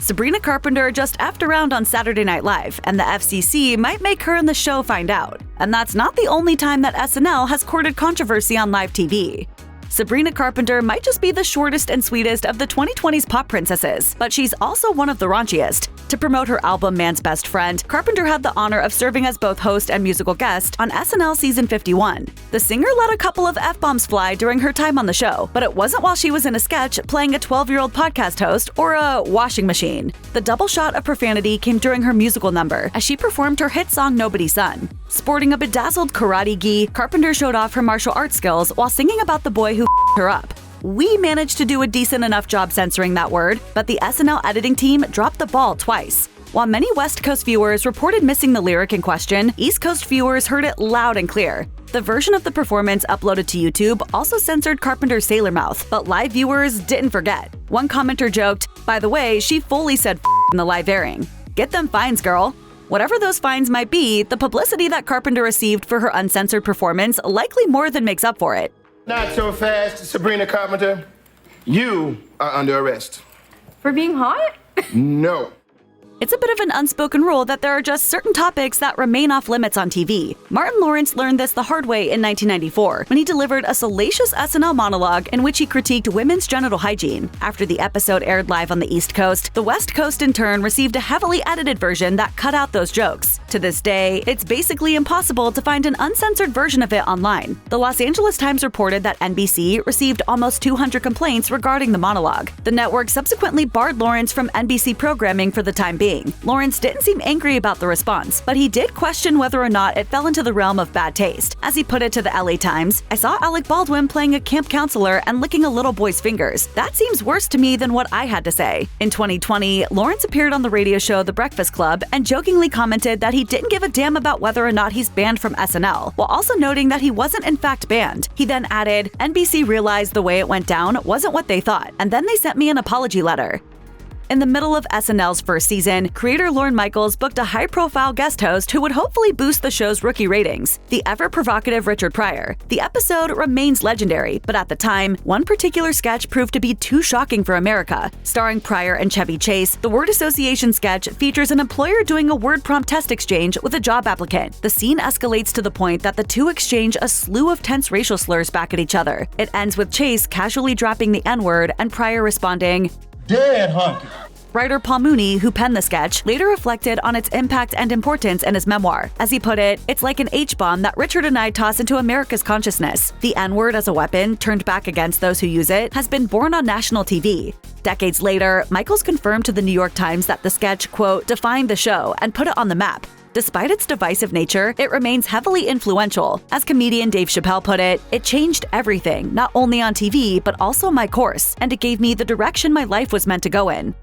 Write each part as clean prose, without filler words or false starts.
Sabrina Carpenter just effed around on Saturday Night Live, and the FCC might make her and the show find out. And that's not the only time that SNL has courted controversy on live TV. Sabrina Carpenter might just be the shortest and sweetest of the 2020s pop princesses, but she's also one of the raunchiest. To promote her album Man's Best Friend, Carpenter had the honor of serving as both host and musical guest on SNL season 51. The singer let a couple of F-bombs fly during her time on the show, but it wasn't while she was in a sketch playing a 12-year-old podcast host or a washing machine. The double shot of profanity came during her musical number as she performed her hit song Nobody's Son. Sporting a bedazzled karate gi, Carpenter showed off her martial arts skills while singing about the boy who her up. We managed to do a decent enough job censoring that word, but the SNL editing team dropped the ball twice. While many West Coast viewers reported missing the lyric in question, East Coast viewers heard it loud and clear. The version of the performance uploaded to YouTube also censored Carpenter's sailor mouth, but live viewers didn't forget. One commenter joked, "By the way, she fully said in the live airing. Get them fines, girl." Whatever those fines might be, the publicity that Carpenter received for her uncensored performance likely more than makes up for it. Not so fast, Sabrina Carpenter. You are under arrest. For being hot? No. It's a bit of an unspoken rule that there are just certain topics that remain off limits on TV. Martin Lawrence learned this the hard way in 1994 when he delivered a salacious SNL monologue in which he critiqued women's genital hygiene. After the episode aired live on the East Coast, the West Coast in turn received a heavily edited version that cut out those jokes. To this day, it's basically impossible to find an uncensored version of it online. The Los Angeles Times reported that NBC received almost 200 complaints regarding the monologue. The network subsequently barred Lawrence from NBC programming for the time being. Lawrence didn't seem angry about the response, but he did question whether or not it fell into the realm of bad taste. As he put it to the LA Times, "I saw Alec Baldwin playing a camp counselor and licking a little boy's fingers. That seems worse to me than what I had to say." In 2020, Lawrence appeared on the radio show The Breakfast Club and jokingly commented that he didn't give a damn about whether or not he's banned from SNL, while also noting that he wasn't in fact banned. He then added, "NBC realized the way it went down wasn't what they thought, and then they sent me an apology letter." In the middle of SNL's first season, creator Lorne Michaels booked a high-profile guest host who would hopefully boost the show's rookie ratings, the ever-provocative Richard Pryor. The episode remains legendary, but at the time, one particular sketch proved to be too shocking for America. Starring Pryor and Chevy Chase, the word association sketch features an employer doing a word prompt test exchange with a job applicant. The scene escalates to the point that the two exchange a slew of tense racial slurs back at each other. It ends with Chase casually dropping the N-word and Pryor responding, "Dead hunky." Writer Paul Mooney, who penned the sketch, later reflected on its impact and importance in his memoir. As he put it, "It's like an H-bomb that Richard and I toss into America's consciousness. The N-word as a weapon, turned back against those who use it, has been born on national TV." Decades later, Michaels confirmed to the New York Times that the sketch, quote, "defined the show and put it on the map." Despite its divisive nature, it remains heavily influential. As comedian Dave Chappelle put it, "It changed everything, not only on TV, but also my course, and it gave me the direction my life was meant to go in."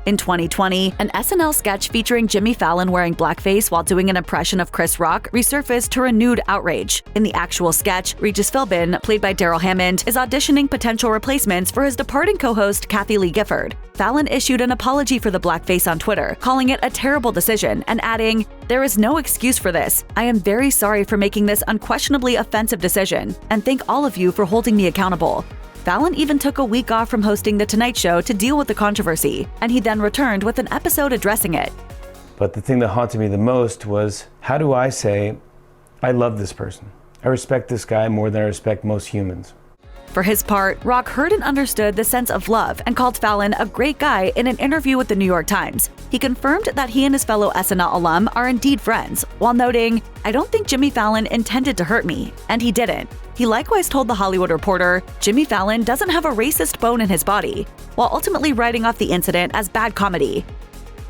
In 2020, an SNL sketch featuring Jimmy Fallon wearing blackface while doing an impression of Chris Rock resurfaced to renewed outrage. In the actual sketch, Regis Philbin, played by Daryl Hammond, is auditioning potential replacements for his departing co-host Kathy Lee Gifford. Fallon issued an apology for the blackface on Twitter, calling it a terrible decision and adding, "There is no excuse for this. I am very sorry for making this unquestionably offensive decision, and thank all of you for holding me accountable." Fallon even took a week off from hosting The Tonight Show to deal with the controversy, and he then returned with an episode addressing it. But the thing that haunted me the most was, how do I say, I love this person? I respect this guy more than I respect most humans. For his part, Rock heard and understood the sense of love and called Fallon a great guy in an interview with the New York Times. He confirmed that he and his fellow SNL alum are indeed friends, while noting, "I don't think Jimmy Fallon intended to hurt me," and he didn't. He likewise told The Hollywood Reporter, "Jimmy Fallon doesn't have a racist bone in his body," while ultimately writing off the incident as bad comedy.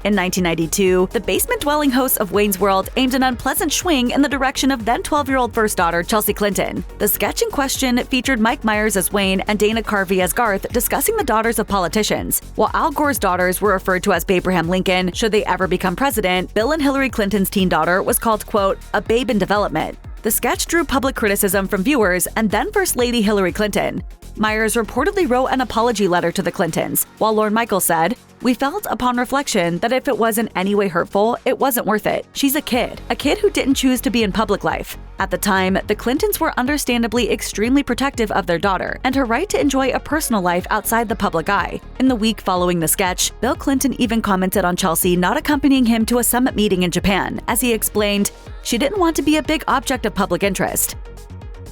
In 1992, the basement-dwelling hosts of Wayne's World aimed an unpleasant swing in the direction of then 12-year-old first daughter Chelsea Clinton. The sketch in question featured Mike Myers as Wayne and Dana Carvey as Garth discussing the daughters of politicians. While Al Gore's daughters were referred to as Abraham Lincoln should they ever become president, Bill and Hillary Clinton's teen daughter was called, quote, "a babe in development." The sketch drew public criticism from viewers and then First Lady Hillary Clinton. Myers reportedly wrote an apology letter to the Clintons, while Lorne Michaels said, We felt upon reflection that if it was in any way hurtful, it wasn't worth it. She's a kid who didn't choose to be in public life. At the time, the Clintons were understandably extremely protective of their daughter and her right to enjoy a personal life outside the public eye. In the week following the sketch, Bill Clinton even commented on Chelsea not accompanying him to a summit meeting in Japan, as he explained, "She didn't want to be a big object of public interest."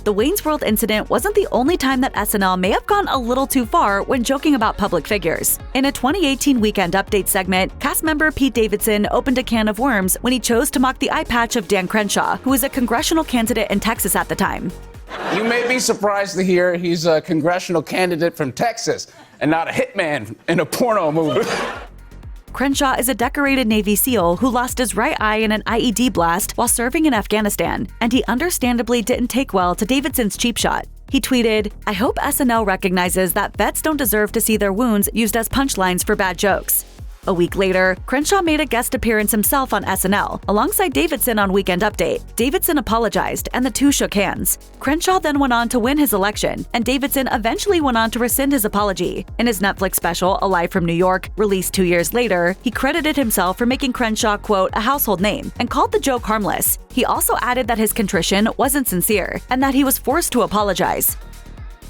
The Wayne's World incident wasn't the only time that SNL may have gone a little too far when joking about public figures. In a 2018 Weekend Update segment, cast member Pete Davidson opened a can of worms when he chose to mock the eye patch of Dan Crenshaw, who was a congressional candidate in Texas at the time. You may be surprised to hear he's a congressional candidate from Texas and not a hitman in a porno movie. Crenshaw is a decorated Navy SEAL who lost his right eye in an IED blast while serving in Afghanistan, and he understandably didn't take well to Davidson's cheap shot. He tweeted, "I hope SNL recognizes that vets don't deserve to see their wounds used as punchlines for bad jokes." A week later, Crenshaw made a guest appearance himself on SNL, alongside Davidson on Weekend Update. Davidson apologized, and the two shook hands. Crenshaw then went on to win his election, and Davidson eventually went on to rescind his apology. In his Netflix special, Alive from New York, released 2 years later, he credited himself for making Crenshaw, quote, "a household name," and called the joke harmless. He also added that his contrition wasn't sincere, and that he was forced to apologize.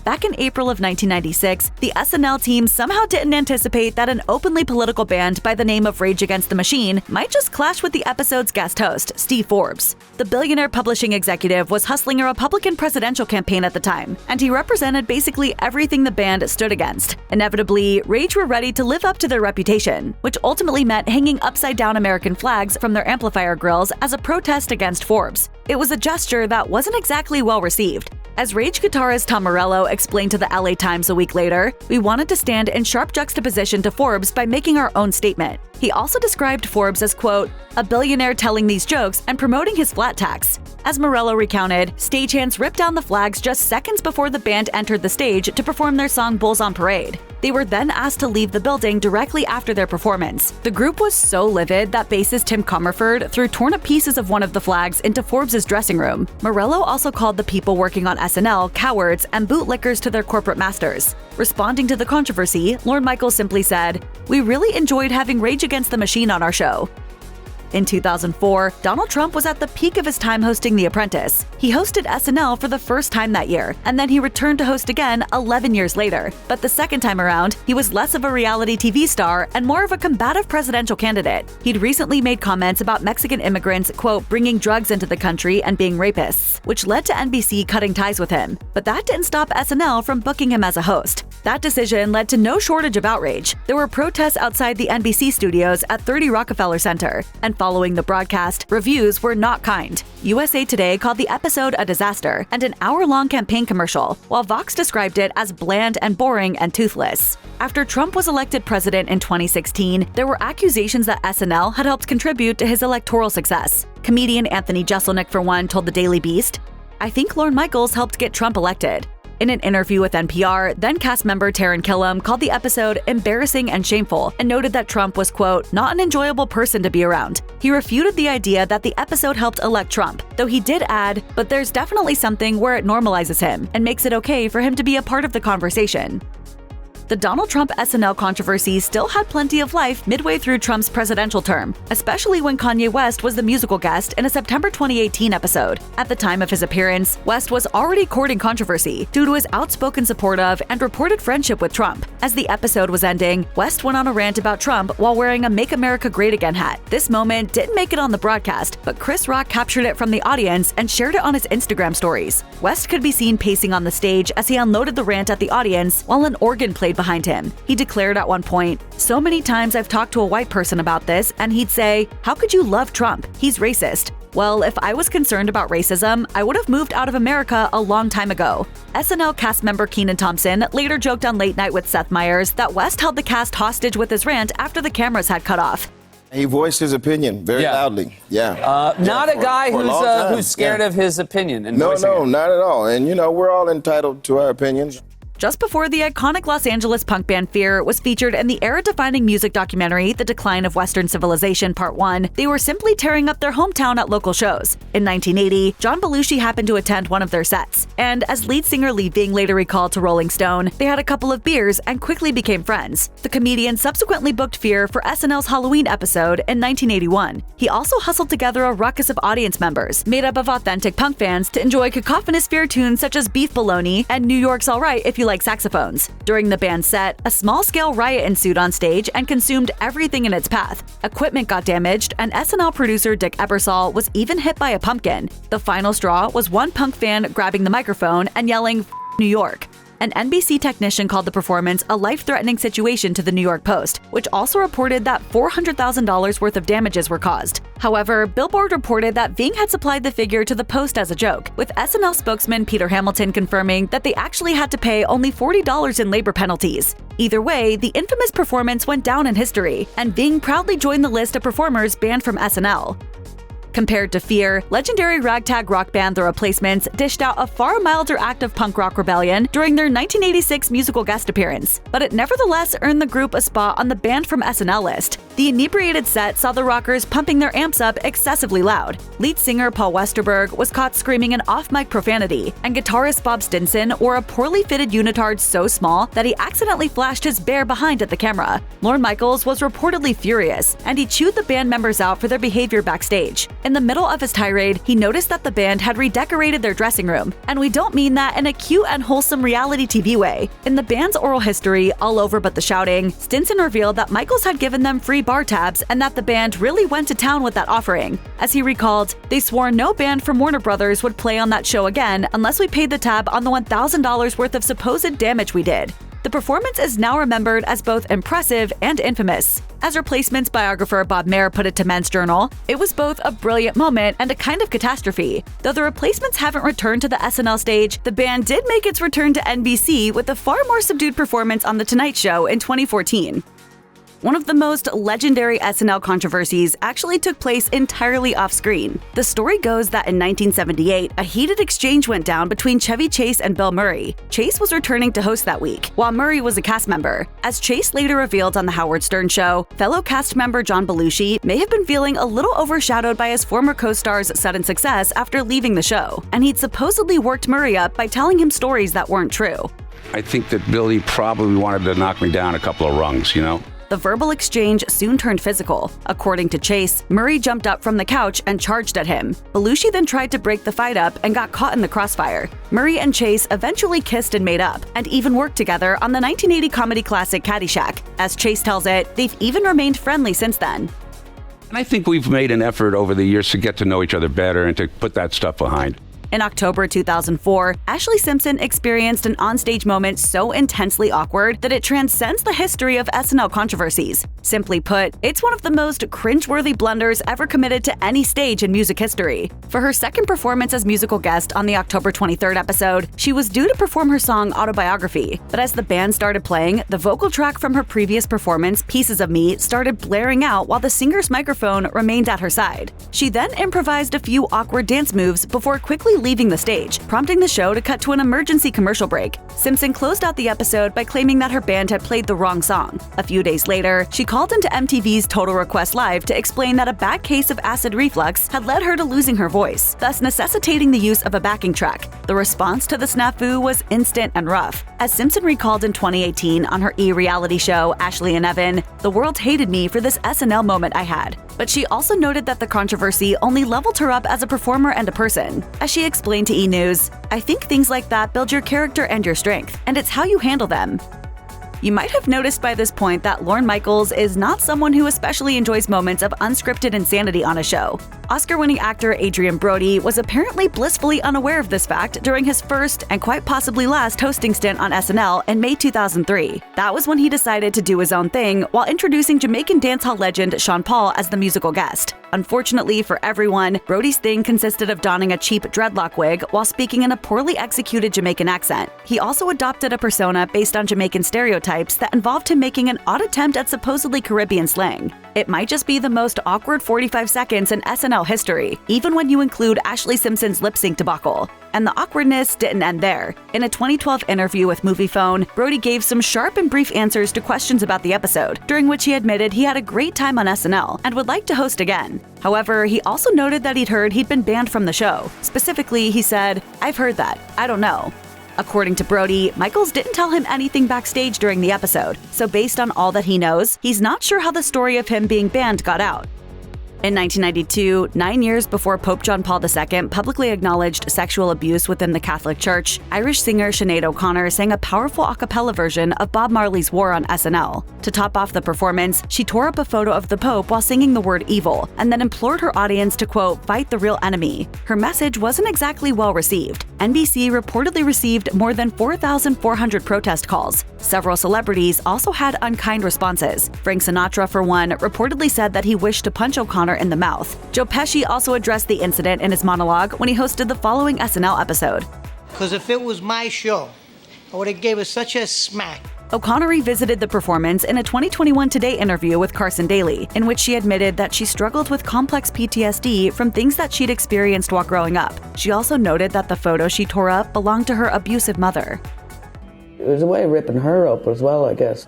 Back in April of 1996, the SNL team somehow didn't anticipate that an openly political band by the name of Rage Against the Machine might just clash with the episode's guest host, Steve Forbes. The billionaire publishing executive was hustling a Republican presidential campaign at the time, and he represented basically everything the band stood against. Inevitably, Rage were ready to live up to their reputation, which ultimately meant hanging upside-down American flags from their amplifier grills as a protest against Forbes. It was a gesture that wasn't exactly well received. As Rage guitarist Tom Morello explained to the LA Times a week later, "We wanted to stand in sharp juxtaposition to Forbes by making our own statement." He also described Forbes as, quote, "a billionaire telling these jokes and promoting his flat tax." As Morello recounted, stagehands ripped down the flags just seconds before the band entered the stage to perform their song Bulls on Parade. They were then asked to leave the building directly after their performance. The group was so livid that bassist Tim Comerford threw torn-up pieces of one of the flags into Forbes' dressing room. Morello also called the people working on SNL cowards and bootlickers to their corporate masters. Responding to the controversy, Lorne Michaels simply said, "We really enjoyed having Rage Against the Machine on our show." In 2004, Donald Trump was at the peak of his time hosting The Apprentice. He hosted SNL for the first time that year, and then he returned to host again 11 years later. But the second time around, he was less of a reality TV star and more of a combative presidential candidate. He'd recently made comments about Mexican immigrants, quote, "bringing drugs into the country and being rapists," which led to NBC cutting ties with him. But that didn't stop SNL from booking him as a host. That decision led to no shortage of outrage. There were protests outside the NBC studios at 30 Rockefeller Center, and following the broadcast, reviews were not kind. USA Today called the episode a disaster and an hour-long campaign commercial, while Vox described it as bland and boring and toothless. After Trump was elected president in 2016, there were accusations that SNL had helped contribute to his electoral success. Comedian Anthony Jeselnik, for one, told the Daily Beast, "I think Lorne Michaels helped get Trump elected." In an interview with NPR, then cast member Taran Killam called the episode embarrassing and shameful and noted that Trump was, quote, "not an enjoyable person to be around." He refuted the idea that the episode helped elect Trump, though he did add, "but there's definitely something where it normalizes him and makes it okay for him to be a part of the conversation." The Donald Trump SNL controversy still had plenty of life midway through Trump's presidential term, especially when Kanye West was the musical guest in a September 2018 episode. At the time of his appearance, West was already courting controversy due to his outspoken support of and reported friendship with Trump. As the episode was ending, West went on a rant about Trump while wearing a Make America Great Again hat. This moment didn't make it on the broadcast, but Chris Rock captured it from the audience and shared it on his Instagram stories. West could be seen pacing on the stage as he unloaded the rant at the audience while an organ played behind him. He declared at one point, "So many times I've talked to a white person about this, and he'd say, 'How could you love Trump? He's racist.' Well, if I was concerned about racism, I would have moved out of America a long time ago." SNL cast member Kenan Thompson later joked on Late Night with Seth Meyers that West held the cast hostage with his rant after the cameras had cut off. He voiced his opinion very loudly. Not a guy who's scared of his opinion. And no, not at all. And, you know, we're all entitled to our opinions. Just before the iconic Los Angeles punk band Fear was featured in the era-defining music documentary The Decline of Western Civilization Part 1, they were simply tearing up their hometown at local shows. In 1980, John Belushi happened to attend one of their sets, and as lead singer Lee Ving later recalled to Rolling Stone, they had a couple of beers and quickly became friends. The comedian subsequently booked Fear for SNL's Halloween episode in 1981. He also hustled together a ruckus of audience members, made up of authentic punk fans, to enjoy cacophonous Fear tunes such as Beef Bologna and New York's Alright if you like saxophones. During the band's set, a small-scale riot ensued on stage and consumed everything in its path. Equipment got damaged, and SNL producer Dick Ebersol was even hit by a pumpkin. The final straw was one punk fan grabbing the microphone and yelling, "F New York." An NBC technician called the performance a life-threatening situation to the New York Post, which also reported that $400,000 worth of damages were caused. However, Billboard reported that Ving had supplied the figure to the Post as a joke, with SNL spokesman Peter Hamilton confirming that they actually had to pay only $40 in labor penalties. Either way, the infamous performance went down in history, and Ving proudly joined the list of performers banned from SNL. Compared to Fear, legendary ragtag rock band The Replacements dished out a far milder act of punk rock rebellion during their 1986 musical guest appearance, but it nevertheless earned the group a spot on the Banned from SNL list. The inebriated set saw the rockers pumping their amps up excessively loud. Lead singer Paul Westerberg was caught screaming an off-mic profanity, and guitarist Bob Stinson wore a poorly fitted unitard so small that he accidentally flashed his bare behind at the camera. Lorne Michaels was reportedly furious, and he chewed the band members out for their behavior backstage. In the middle of his tirade, he noticed that the band had redecorated their dressing room, and we don't mean that in a cute and wholesome reality TV way. In the band's oral history, All Over But the Shouting, Stinson revealed that Michaels had given them free bar tabs and that the band really went to town with that offering. As he recalled, they swore no band from Warner Brothers would play on that show again unless we paid the tab on the $1,000 worth of supposed damage we did. The performance is now remembered as both impressive and infamous. As Replacements biographer Bob Mayer put it to Men's Journal, it was both a brilliant moment and a kind of catastrophe. Though the Replacements haven't returned to the SNL stage, the band did make its return to NBC with a far more subdued performance on The Tonight Show in 2014. One of the most legendary SNL controversies actually took place entirely off-screen. The story goes that in 1978, a heated exchange went down between Chevy Chase and Bill Murray. Chase was returning to host that week, while Murray was a cast member. As Chase later revealed on The Howard Stern Show, fellow cast member John Belushi may have been feeling a little overshadowed by his former co-star's sudden success after leaving the show, and he'd supposedly worked Murray up by telling him stories that weren't true. I think that Billy probably wanted to knock me down a couple of rungs, you know? The verbal exchange soon turned physical. According to Chase, Murray jumped up from the couch and charged at him. Belushi then tried to break the fight up and got caught in the crossfire. Murray and Chase eventually kissed and made up, and even worked together on the 1980 comedy classic Caddyshack. As Chase tells it, they've even remained friendly since then. And I think we've made an effort over the years to get to know each other better and to put that stuff behind. In October 2004, Ashlee Simpson experienced an onstage moment so intensely awkward that it transcends the history of SNL controversies. Simply put, it's one of the most cringeworthy blunders ever committed to any stage in music history. For her second performance as musical guest on the October 23rd episode, she was due to perform her song Autobiography, but as the band started playing, the vocal track from her previous performance, Pieces of Me, started blaring out while the singer's microphone remained at her side. She then improvised a few awkward dance moves before quickly leaving the stage, prompting the show to cut to an emergency commercial break. Simpson closed out the episode by claiming that her band had played the wrong song. A few days later, she called into MTV's Total Request Live to explain that a bad case of acid reflux had led her to losing her voice, thus necessitating the use of a backing track. The response to the snafu was instant and rough. As Simpson recalled in 2018 on her e-reality show, Ashley and Evan, "The world hated me for this SNL moment I had." But she also noted that the controversy only leveled her up as a performer and a person. As she explained to E! News, "I think things like that build your character and your strength, and it's how you handle them." You might have noticed by this point that Lorne Michaels is not someone who especially enjoys moments of unscripted insanity on a show. Oscar-winning actor Adrien Brody was apparently blissfully unaware of this fact during his first and quite possibly last hosting stint on SNL in May 2003. That was when he decided to do his own thing while introducing Jamaican dancehall legend Sean Paul as the musical guest. Unfortunately for everyone, Brody's thing consisted of donning a cheap dreadlock wig while speaking in a poorly executed Jamaican accent. He also adopted a persona based on Jamaican stereotypes that involved him making an odd attempt at supposedly Caribbean slang. It might just be the most awkward 45 seconds in SNL history, even when you include Ashlee Simpson's lip-sync debacle. And the awkwardness didn't end there. In a 2012 interview with Moviefone, Brody gave some sharp and brief answers to questions about the episode, during which he admitted he had a great time on SNL and would like to host again. However, he also noted that he'd heard he'd been banned from the show. Specifically, he said, "I've heard that. I don't know." According to Brody, Michaels didn't tell him anything backstage during the episode, so based on all that he knows, he's not sure how the story of him being banned got out. In 1992, 9 years before Pope John Paul II publicly acknowledged sexual abuse within the Catholic Church, Irish singer Sinead O'Connor sang a powerful a cappella version of Bob Marley's War on SNL. To top off the performance, she tore up a photo of the Pope while singing the word evil, and then implored her audience to, quote, "fight the real enemy." Her message wasn't exactly well received. NBC reportedly received more than 4,400 protest calls. Several celebrities also had unkind responses. Frank Sinatra, for one, reportedly said that he wished to punch O'Connor in the mouth. Joe Pesci also addressed the incident in his monologue when he hosted the following SNL episode. Because if it was my show, I would have gave her such a smack. O'Connor revisited the performance in a 2021 Today interview with Carson Daly, in which she admitted that she struggled with complex PTSD from things that she'd experienced while growing up. She also noted that the photo she tore up belonged to her abusive mother. It was a way of ripping her up as well, I guess.